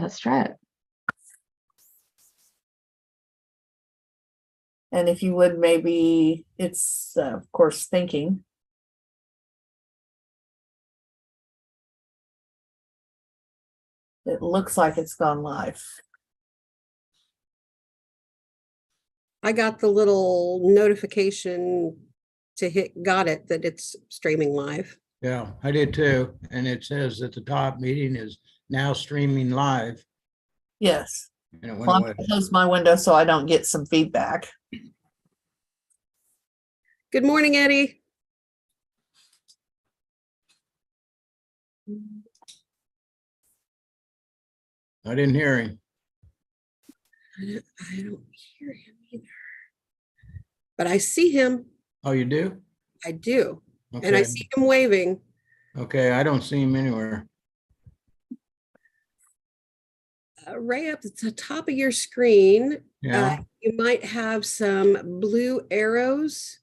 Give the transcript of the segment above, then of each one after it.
let's try it. And if you would, maybe it's, of course, thinking. It looks like it's gone live. I got the little notification to hit got it that it's streaming live. Yeah, I did too. And it says at the top, meeting is now streaming live. Yes. And it went Well, I'm away. gonna close my window so I don't get some feedback. Good morning, Eddie. I didn't hear him. I don't hear him either. But I see him. Oh, you do? I do. And I Okay. see him waving. Okay, I don't see him anywhere. Right up at the top of your screen, Yeah, you might have some blue arrows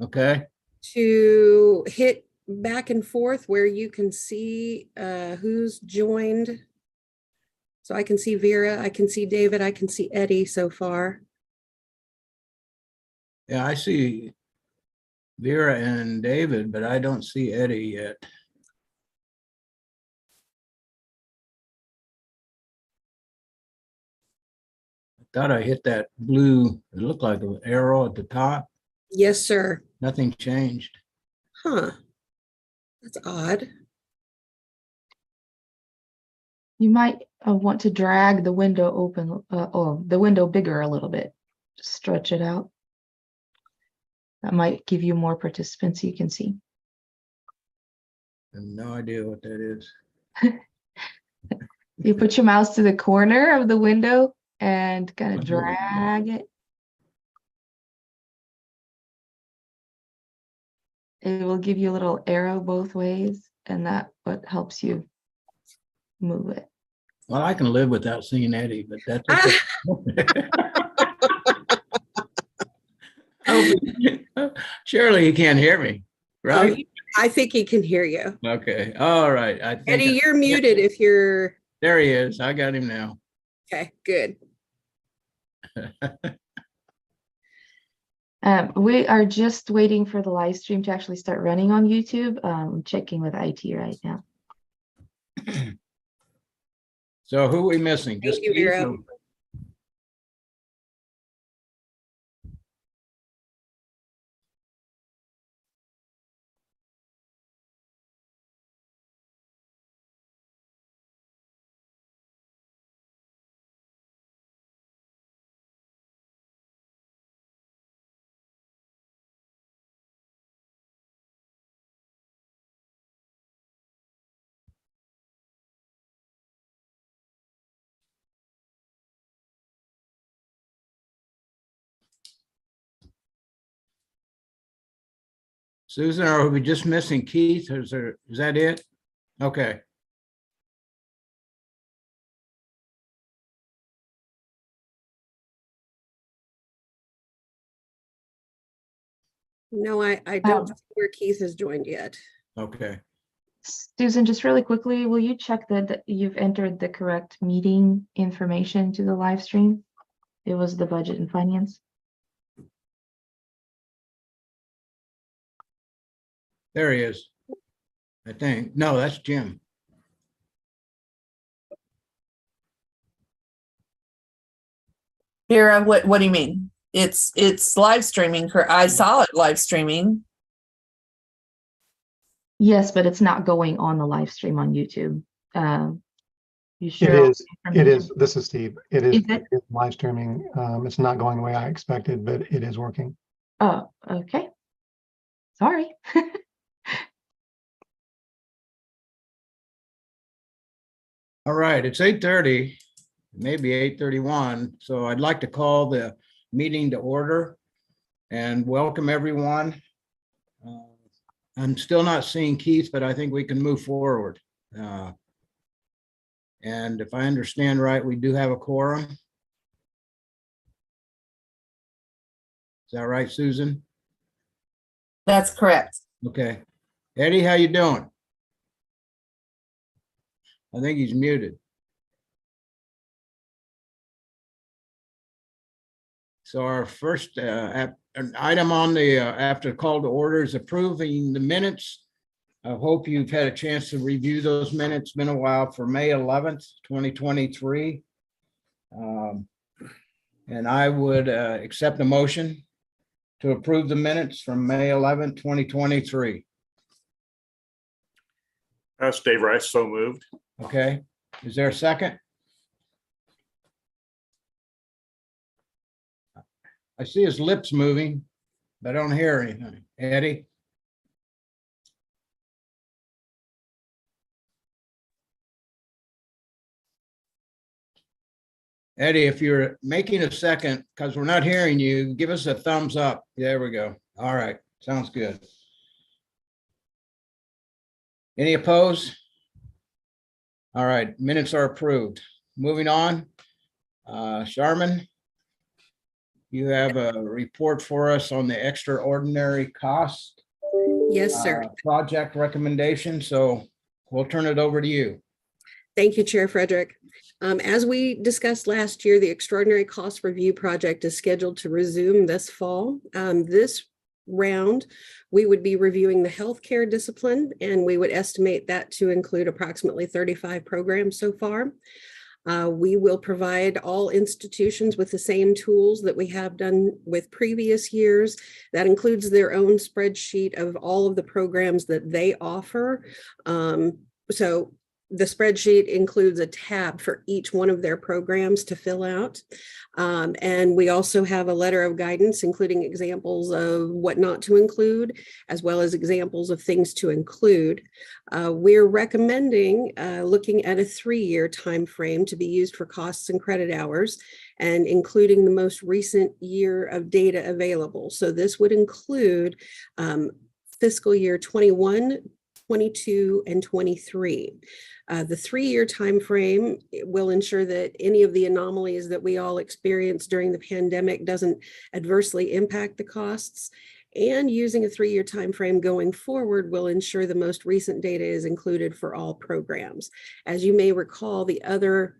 okay. to hit back and forth where you can see who's joined. So I can see Vera, I can see David, I can see Eddie so far. Yeah, I see Vera and David, but I don't see Eddie yet. I thought I hit that blue, it looked like an arrow at the top. Yes, sir. Nothing changed. Huh. That's odd. You might want to drag the window open, or the window bigger a little bit. Just stretch it out. That might give you more participants you can see. I have no idea what that is. You put your mouse to the corner of the window and kind of Oh, here we go. drag it. It will give you a little arrow both ways, and that what helps you move it. Well, I can live without seeing Eddie, but that's okay. Surely he can't hear me, right? I think he can hear you. Okay, all right. I think Eddie, you're muted if you're, there he is. I got him now. okay, good. We are just waiting for the live stream to actually start running on YouTube. I'm checking with IT right now. So who are we missing? Thank Just you, Keith Vera. or- Susan, or are we just missing Keith? Is that it? Okay. No, I don't see where Keith has joined yet. Okay. Susan, just really quickly, will you check that you've entered the correct meeting information to the live stream? It was the budget and finance. There he is. I think. No, that's Jim. Vera, what do you mean? It's live streaming. I saw it live streaming. Yes, but it's not going on the live stream on YouTube. You It sure? is, it is, this is Steve. It is Is it? it's live streaming. It's not going the way I expected, but it is working. Oh, okay. Sorry. All right, it's 8:30, maybe 8:31. So I'd like to call the meeting to order and welcome everyone. I'm still not seeing Keith, but I think we can move forward. And if I understand right, we do have a quorum. Is that right, Susan? That's correct. Okay. Eddie, how you doing? I think he's muted. So our first an item on the after call to order is approving the minutes. I hope you've had a chance to review those minutes. Been a while for May 11th, 2023. And I would accept a motion to approve the minutes from May 11th, 2023. That's Dave Rice, so moved. Okay, is there a second? I see his lips moving, but I don't hear anything. Eddie? Eddie, if you're making a second, because we're not hearing you, give us a thumbs up. There we go. All right, sounds good. Any opposed? All right, minutes are approved. Moving on. Sharman, you have a report for us on the extraordinary cost Yes, sir. project recommendation, so we'll turn it over to you. Thank you, Chair Frederick. As we discussed last year, the Extraordinary Cost Review Project is scheduled to resume this fall. This round, we would be reviewing the healthcare discipline, and we would estimate that to include approximately 35 programs so far. We will provide all institutions with the same tools that we have done with previous years. That includes their own spreadsheet of all of the programs that they offer. So the spreadsheet includes a tab for each one of their programs to fill out. And we also have a letter of guidance, including examples of what not to include, as well as examples of things to include. We're recommending looking at a 3-year time frame to be used for costs and credit hours, and including the most recent year of data available. So this would include fiscal year 21, 22, and 23. The 3-year time frame will ensure that any of the anomalies that we all experienced during the pandemic doesn't adversely impact the costs. And using a 3-year time frame going forward will ensure the most recent data is included for all programs. As you may recall, the other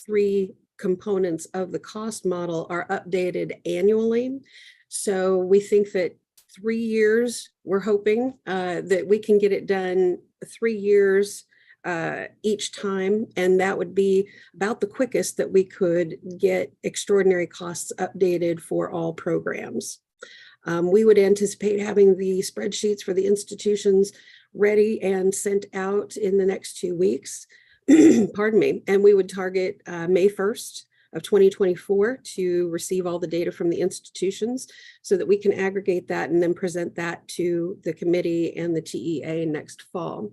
3 components of the cost model are updated annually. So we think that 3 years, we're hoping that we can get it done 3 years each time, and that would be about the quickest that we could get extraordinary costs updated for all programs. We would anticipate having the spreadsheets for the institutions ready and sent out in the next 2 weeks. Pardon me. And we would target May 1st of 2024 to receive all the data from the institutions so that we can aggregate that and then present that to the committee and the TEA next fall.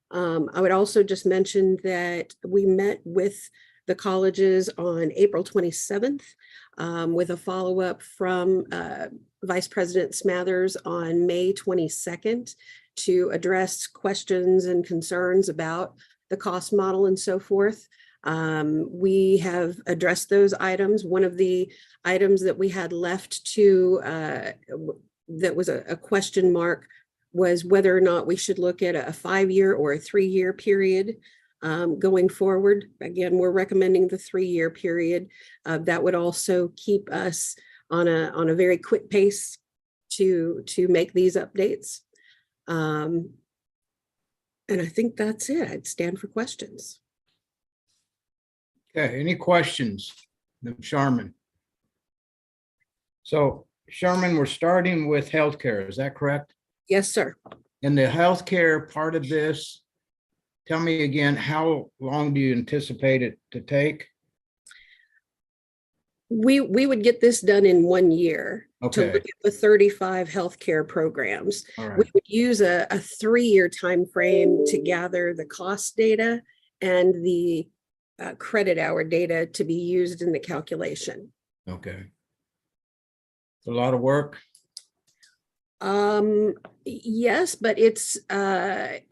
I would also just mention that we met with the colleges on April 27th with a follow-up from Vice President Smathers on May 22nd to address questions and concerns about the cost model and so forth. We have addressed those items. One of the items that we had left to that was a question mark was whether or not we should look at a 5-year or a 3-year period going forward. Again, we're recommending the 3-year period. That would also keep us on a very quick pace to make these updates. And I think that's it. I'd stand for questions. Okay, any questions? Sharman. So Sharman, we're starting with healthcare, is that correct? Yes, sir. And the healthcare part of this, tell me again, how long do you anticipate it to take? We would get this done in 1 year to Okay, look at the 35 healthcare programs. all We right, would use a 3-year time frame to gather the cost data and the credit hour data to be used in the calculation. okay. It's a lot of work. Yes, but it's when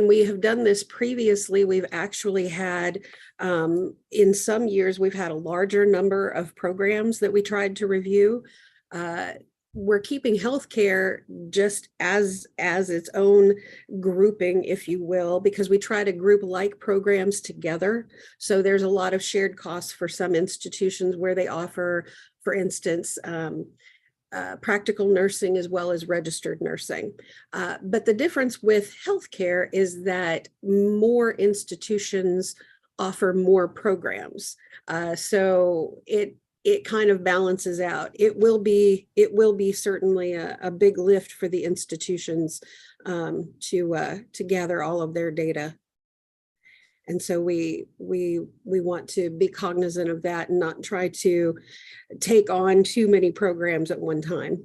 we have done this previously, we've actually had in some years we've had a larger number of programs that we tried to review. we're keeping healthcare just as its own grouping, if you will, because we try to group like programs together. So there's a lot of shared costs for some institutions where they offer, for instance, practical nursing as well as registered nursing. But the difference with healthcare is that more institutions offer more programs. So it kind of balances out. It will be certainly a big lift for the institutions to gather all of their data. And so we want to be cognizant of that and not try to take on too many programs at one time.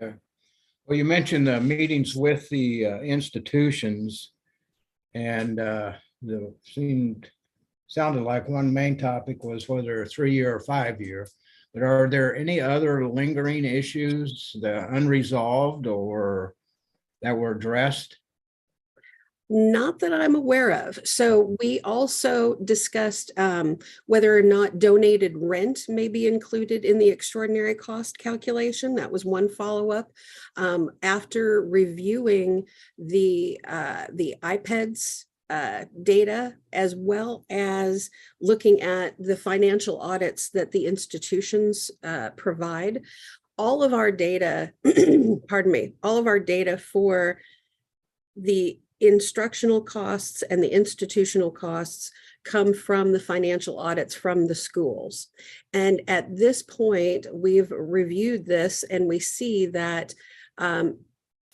Okay. Well, you mentioned the meetings with the institutions, and sounded like one main topic was whether 3-year or 5-year. But are there any other lingering issues that unresolved or that were addressed? Not that I'm aware of. So we also discussed whether or not donated rent may be included in the extraordinary cost calculation. That was one follow-up. After reviewing the IPEDS data, as well as looking at the financial audits that the institutions provide, all of our data, pardon me, all of our data for the instructional costs and the institutional costs come from the financial audits from the schools. And at this point, we've reviewed this and we see that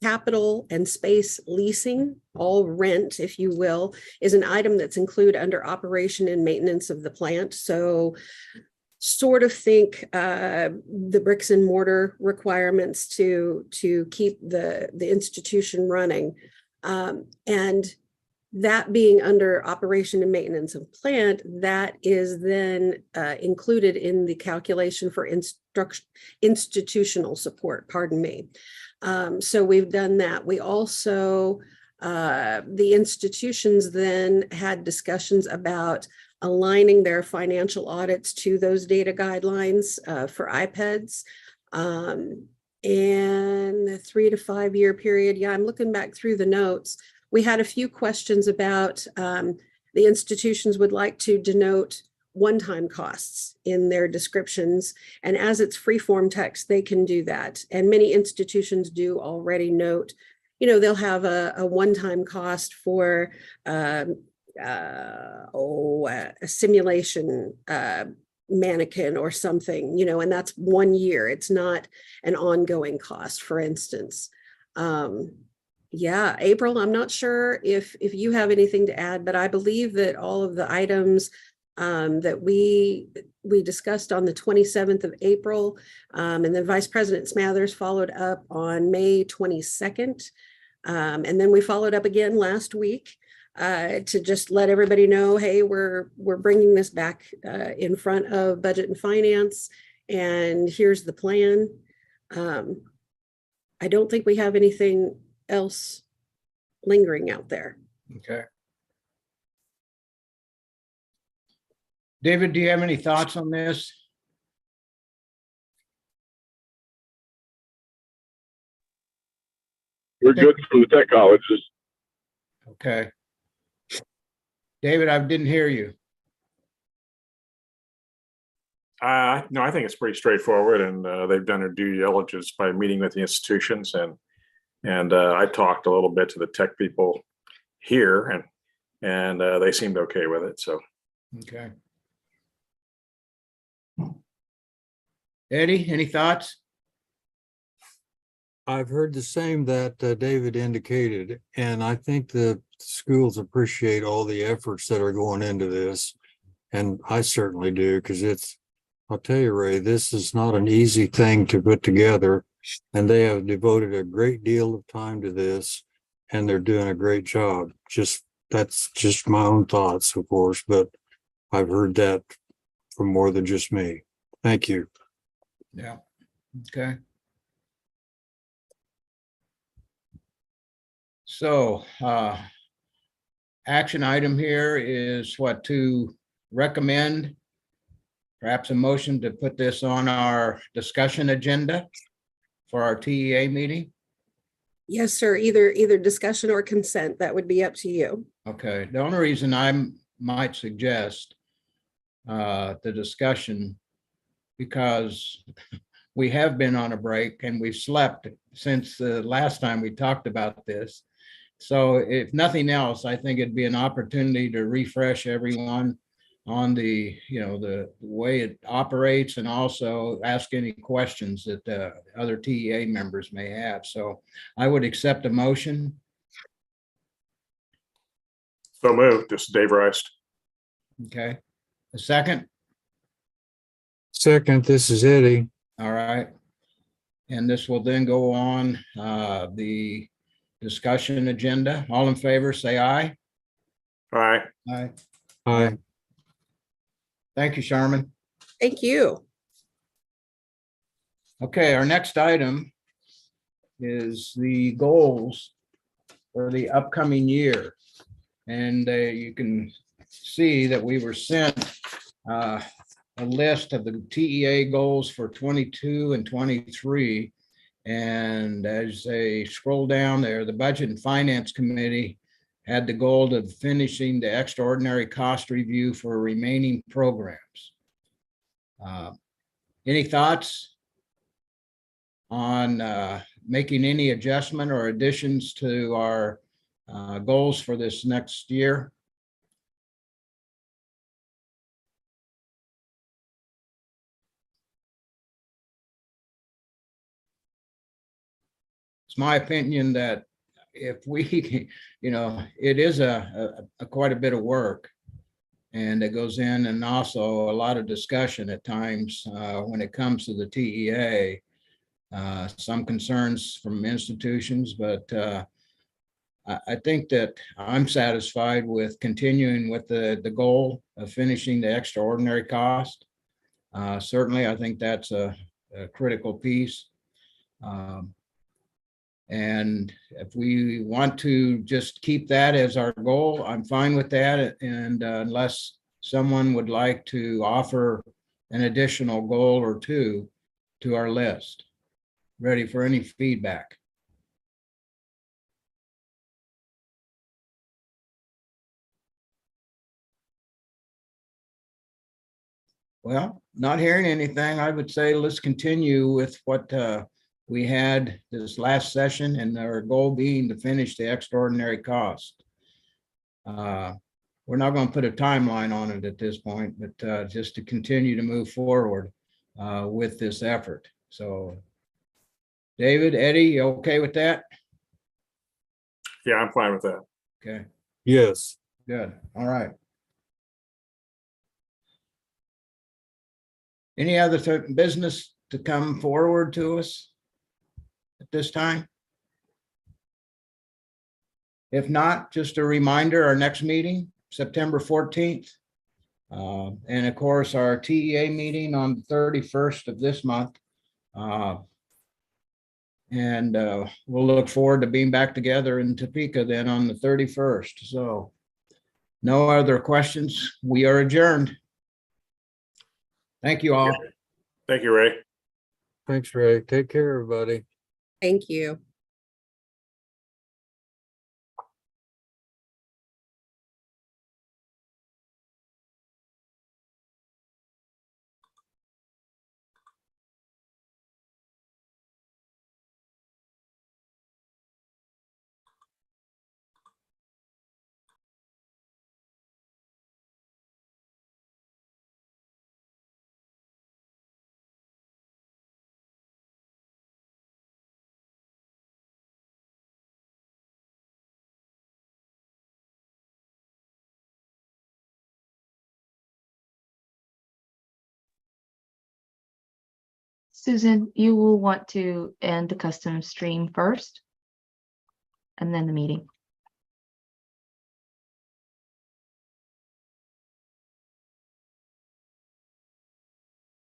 capital and space leasing, all rent, if you will, is an item that's included under operation and maintenance of the plant. So sort of think the bricks and mortar requirements to keep the institution running. And that being under operation and maintenance of plant, that is then included in the calculation for institutional support, pardon me. So we've done that. We also, the institutions then had discussions about aligning their financial audits to those data guidelines for IPEDS. And the 3 to 5 year period. Yeah, I'm looking back through the notes. We had a few questions about the institutions would like to denote one-time costs in their descriptions. And as it's free-form text, they can do that. And many institutions do already note, you know, they'll have a one-time cost for a simulation mannequin or something, you know, and that's 1 year. It's not an ongoing cost, for instance. Yeah, April, I'm not sure if you have anything to add, but I believe that all of the items that we discussed on the 27th of April, and then Vice President Smathers followed up on May 22nd. And then we followed up again last week to just let everybody know, hey, we're bringing this back in front of Budget and Finance, and here's the plan. I don't think we have anything else lingering out there. Okay. David, do you have any thoughts on this? We're good from the tech colleges. Okay. David, I didn't hear you. No, I think it's pretty straightforward, and they've done their due diligence by meeting with the institutions, and I talked a little bit to the tech people here, and they seemed okay with it. So, Okay. Eddie, any thoughts? I've heard the same that David indicated, and I think the schools appreciate all the efforts that are going into this. And I certainly do, because I'll tell you, Ray, this is not an easy thing to put together, and they have devoted a great deal of time to this, and they're doing a great job. That's just my own thoughts, of course, but I've heard that from more than just me. Thank you. Yeah. Okay. So, action item here is what to recommend, perhaps a motion to put this on our discussion agenda for our TEA meeting? Yes, sir. Either discussion or consent. That would be up to you. Okay, the only reason I might suggest the discussion, because we have been on a break and we've slept since the last time we talked about this. So if nothing else, I think it'd be an opportunity to refresh everyone on the, the way it operates, and also ask any questions that other TEA members may have. So I would accept a motion. So moved. This is Dave Rice. Okay. A second? Second, this is Eddie. All right. And this will then go on the discussion agenda. All in favor, say aye. All right. Aye. Aye. Thank you, Sharman. Thank you. Okay, our next item is the goals for the upcoming year. And you can see that we were sent a list of the TEA goals for 22 and 23. And as they scroll down there, the Budget and Finance Committee had the goal of finishing the extraordinary cost review for remaining programs. Any thoughts on making any adjustment or additions to our goals for this next year? It's my opinion that if we, it is a quite a bit of work, and it goes in, and also a lot of discussion at times when it comes to the TEA. Some concerns from institutions, but I think that I'm satisfied with continuing with the goal of finishing the extraordinary cost. Certainly, I think that's a critical piece. And if we want to just keep that as our goal, I'm fine with that. And unless someone would like to offer an additional goal or two to our list. Ready for any feedback. Well, not hearing anything, I would say let's continue with what we had this last session, and our goal being to finish the extraordinary cost. We're not going to put a timeline on it at this point, but just to continue to move forward with this effort. So David, Eddie, you okay with that? Yeah, I'm fine with that. Okay, Yes. good. All right. Any other business to come forward to us at this time? If not, just a reminder, our next meeting, September 14th. And of course, our TEA meeting on the 31st of this month. And we'll look forward to being back together in Topeka then on the 31st. So no other questions. We are adjourned. Thank you all. Thank you, Ray. Thanks, Ray. Take care, everybody. Thank you. Susan, you will want to end the custom stream first and then the meeting.